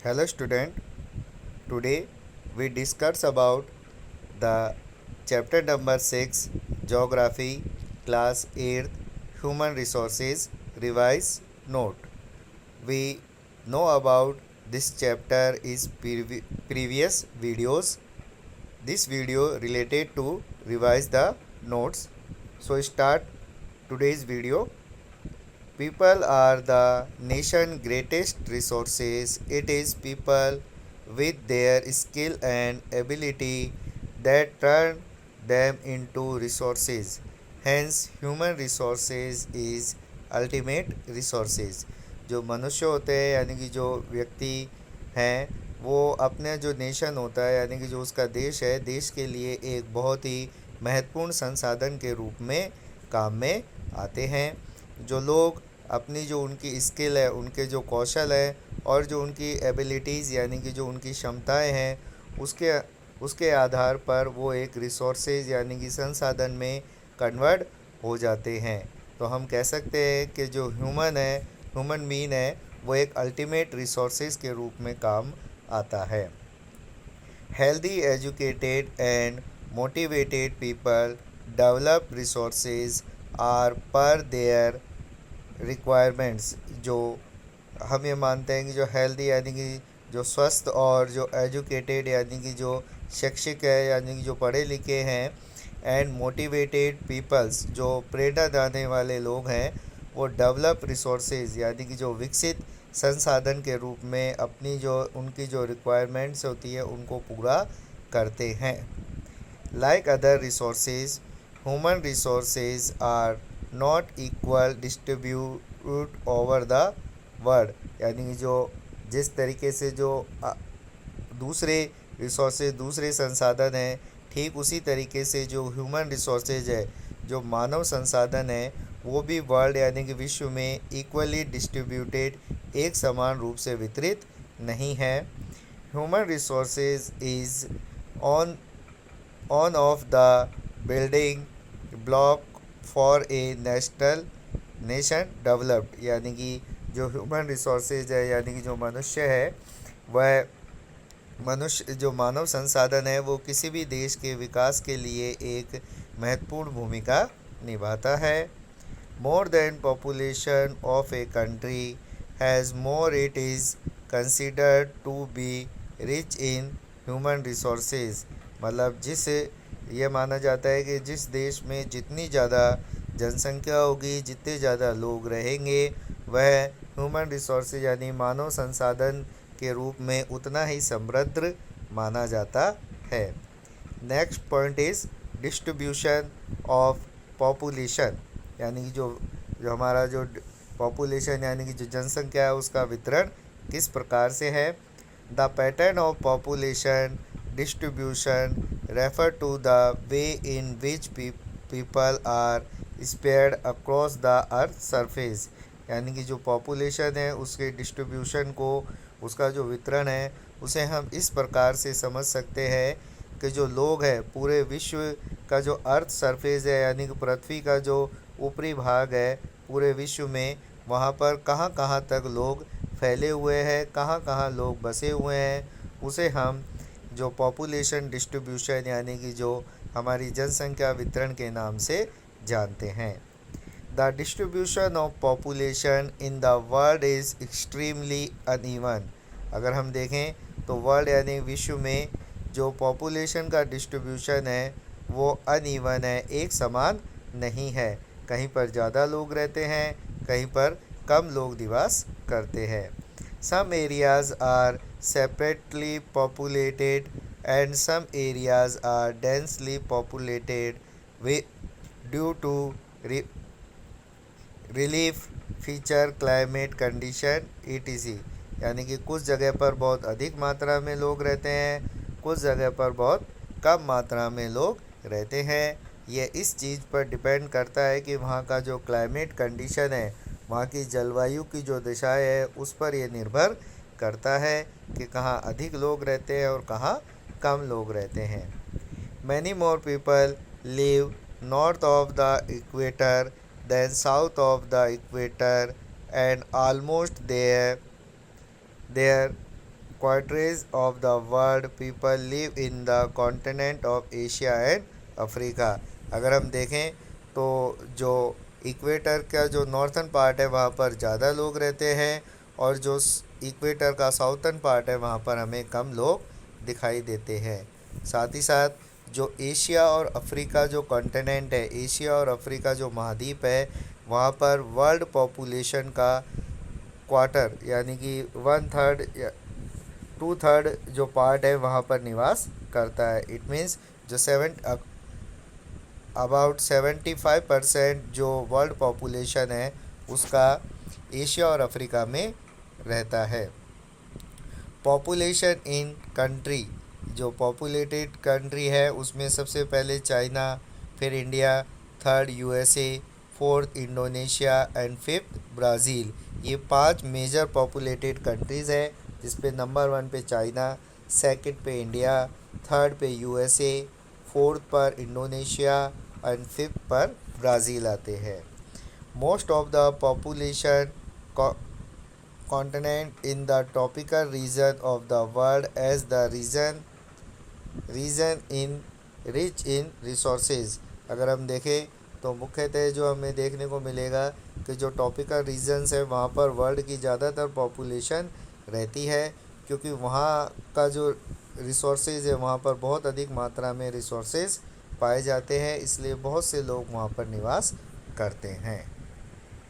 Hello student, today we discuss about the chapter number 6 Geography class 8 Human Resources revise note. We know about this chapter is previous videos. This video related to revise the notes. So start today's video. People are the nation's greatest resources. It is people with their skill and ability that turn them into resources. Hence, human resources is ultimate resources. जो मनुष्य होते हैं यानी कि जो व्यक्ति हैं वो अपने जो नेशन होता है यानी कि जो उसका देश है, देश के लिए एक बहुत ही महत्वपूर्ण संसाधन के रूप में काम में आते हैं। जो लोग अपनी जो उनकी स्किल है, उनके जो कौशल है और जो उनकी एबिलिटीज़ यानी कि जो उनकी क्षमताएं हैं उसके उसके आधार पर वो एक रिसोर्सेज यानी कि संसाधन में कन्वर्ट हो जाते हैं। तो हम कह सकते हैं कि जो ह्यूमन मीन है वो एक अल्टीमेट रिसोर्सेज के रूप में काम आता है। Healthy educated and motivated people develop resources are per their requirements. जो हम ये मानते हैं कि जो हेल्दी यानी कि जो स्वस्थ और जो एजुकेटेड यानी कि जो शैक्षिक है यानी कि जो पढ़े लिखे हैं एंड मोटिवेटेड पीपल्स जो प्रेरणा देने वाले लोग हैं वो डेवलप रिसोर्सेज यानी कि जो विकसित संसाधन के रूप में अपनी जो उनकी जो रिक्वायरमेंट्स होती है उनको पूरा करते हैं। Like other resources human resources are not equal distribute over the world. यानी कि जो जिस तरीके से जो दूसरे रिसोर्सेज दूसरे संसाधन हैं ठीक उसी तरीके से जो ह्यूमन रिसोर्सेज है जो मानव संसाधन है वो भी वर्ल्ड यानी कि विश्व में इक्वली डिस्ट्रीब्यूटेड एक समान रूप से वितरित नहीं है। Human resources is on off the building block for a nation developed. यानी कि जो ह्यूमन रिसोर्सेज है यानी कि जो मनुष्य है वह मनुष्य जो मानव संसाधन है वो किसी भी देश के विकास के लिए एक महत्वपूर्ण भूमिका निभाता है। More than population of a country has more it is considered to be rich in human resources. मतलब जिस ये माना जाता है कि जिस देश में जितनी ज़्यादा जनसंख्या होगी जितने ज़्यादा लोग रहेंगे वह ह्यूमन रिसोर्सेज यानी मानव संसाधन के रूप में उतना ही समृद्ध माना जाता है। Next point is distribution of population. यानी कि जो हमारा जो पॉपुलेशन यानी कि जो जनसंख्या है उसका वितरण किस प्रकार से है। The pattern of population distribution refer to the way in which people are spread across the earth surface. यानी कि जो पॉपुलेशन है उसके डिस्ट्रीब्यूशन को उसका जो वितरण है उसे हम इस प्रकार से समझ सकते हैं कि जो लोग हैं पूरे विश्व का जो अर्थ सरफेस है यानी कि पृथ्वी का जो ऊपरी भाग है पूरे विश्व में वहाँ पर कहाँ कहाँ तक लोग फैले हुए हैं कहाँ कहाँ लोग बसे हुए हैं उसे हम जो पॉपुलेशन डिस्ट्रीब्यूशन यानी कि जो हमारी जनसंख्या वितरण के नाम से जानते हैं। The distribution of population in the world is extremely uneven. अगर हम देखें तो वर्ल्ड यानी विश्व में जो पॉपुलेशन का डिस्ट्रीब्यूशन है वो अनइवन है, एक समान नहीं है। कहीं पर ज़्यादा लोग रहते हैं कहीं पर कम लोग निवास करते हैं। Some areas are separately populated and some areas are densely populated due to relief feature climate condition ETC. यानी कि कुछ जगह पर बहुत अधिक मात्रा में लोग रहते हैं कुछ जगह पर बहुत कम मात्रा में लोग रहते हैं। ये इस चीज़ पर डिपेंड करता है कि वहाँ का जो क्लाइमेट कंडीशन है वहाँ की जलवायु की जो दिशाएं है उस पर ये निर्भर करता है कि कहाँ अधिक लोग रहते हैं और कहाँ कम लोग रहते हैं। Many more people live north of the equator than south of the equator and almost their quarters of the world people live in the continent of Asia and Africa. अगर हम देखें तो जो इक्वेटर का जो नॉर्थन पार्ट है वहाँ पर ज़्यादा लोग रहते हैं, और जो इक्वेटर का साउथर्न पार्ट है वहाँ पर हमें कम लोग दिखाई देते हैं। साथ ही साथ जो एशिया और अफ्रीका जो कॉन्टिनेंट है, एशिया और अफ्रीका जो महाद्वीप है, वहाँ पर वर्ल्ड पॉपुलेशन का क्वार्टर यानी कि 1/3 या 2/3 जो पार्ट है वहाँ पर निवास करता है। इट मीन्स जो अबाउट 75% जो वर्ल्ड पॉपुलेशन है उसका एशिया और अफ्रीका में रहता है। पॉपुलेशन इन कंट्री, जो पॉपुलेटेड कंट्री है उसमें सबसे पहले चाइना, फिर India, third USA, fourth Indonesia and fifth Brazil. ये 5 मेजर पॉपुलेटेड कंट्रीज़ है, जिस पे नंबर 1 पे चाइना, सेकंड पे इंडिया, थर्ड पे यूएसए, फोर्थ पर इंडोनेशिया एंड फिफ्थ पर ब्राज़ील आते हैं। Most of the population continent in the tropical region of the world as the region in rich in resources। अगर हम देखें तो मुख्यतः जो हमें देखने को मिलेगा कि जो टॉपिकल रीजन्स है वहाँ पर वर्ल्ड की ज़्यादातर पॉपुलेशन रहती है, क्योंकि वहाँ का जो रिसोर्सेज है वहाँ पर बहुत अधिक मात्रा में रिसोर्सेज पाए जाते हैं, इसलिए बहुत से लोग वहाँ पर निवास करते हैं।